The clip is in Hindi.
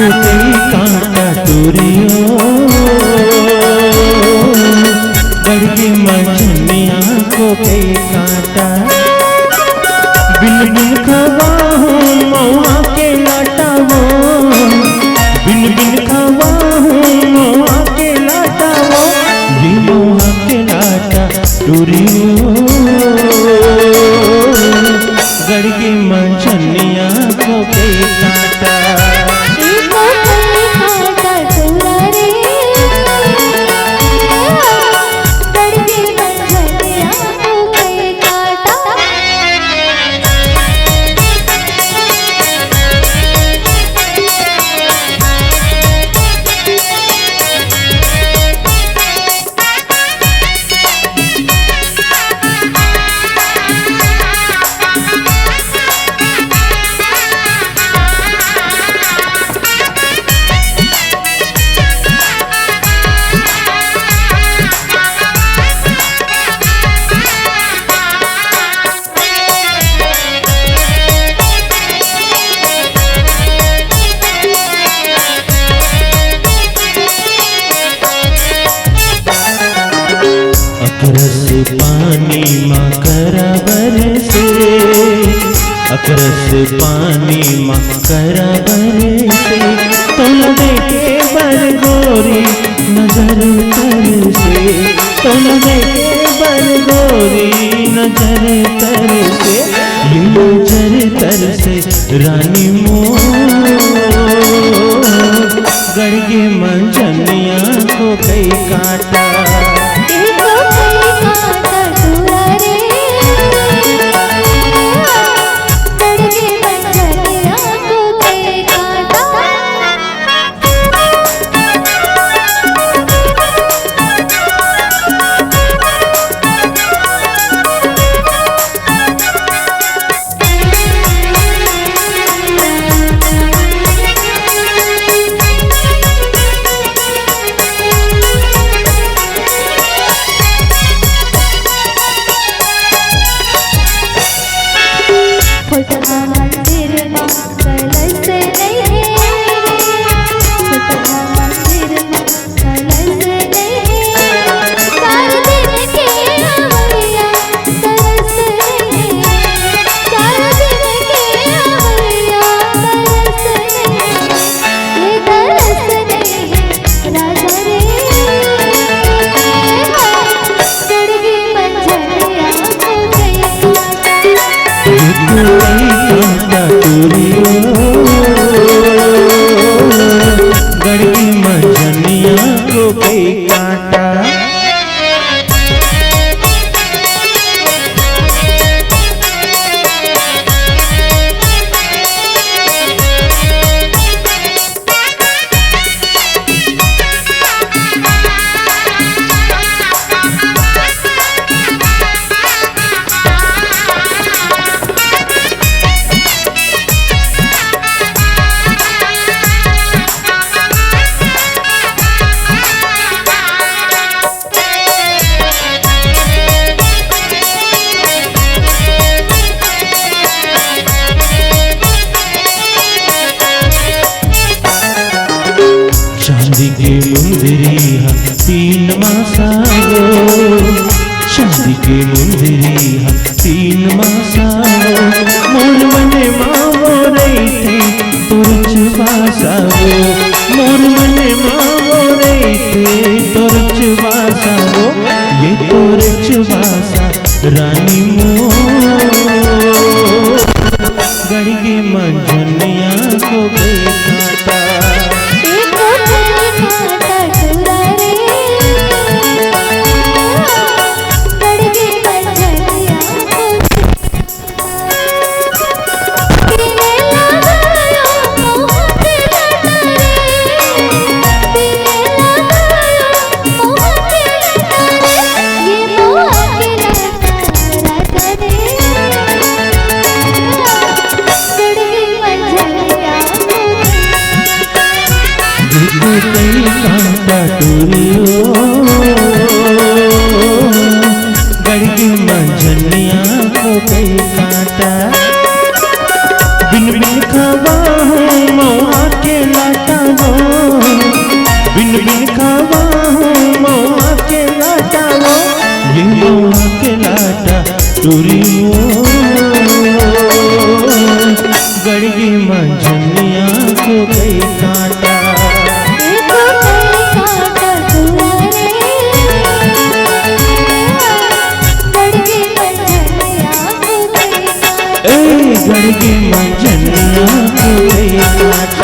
कई कांटा टूरियो गड़गी मछलियाँ को कई कांटा बिन बिन खवा हूँ मौआ के लाटा वो बिन बिन खवा हूँ मौआ के लाटा वो ये मौआ के लाटा टूरियो गड़गी मछलियाँ को कई कांटा अकरस पानी माँ कराबर से अकरस पानी माँ कराबर से तो लगे के बरगोरी नजर तर से तो लगे के बरगोरी नजर तर से ये नजर तर से रानी मोर गड़गे मंजनिया को कई काटा गड़गी मछलियाँ को कई कांटा चांदी के मुंदरी तीन मासागो चांदी के मुंदरी तीन मासागो मोर मने मावो रही थे तुरच बासागो मोर मने मावो रही थे तुरच बासागो ये तुरच बासा रानी मोर गड़गी मंजनिया को कई कांटा कई कांटा टूरियो गड़गी मंजनिया को कई कांटा बिन बिन खवा हूँ मौआ के लाटा मंजनिया को कई काटा। गड़गी मंजनिया को कई काटा।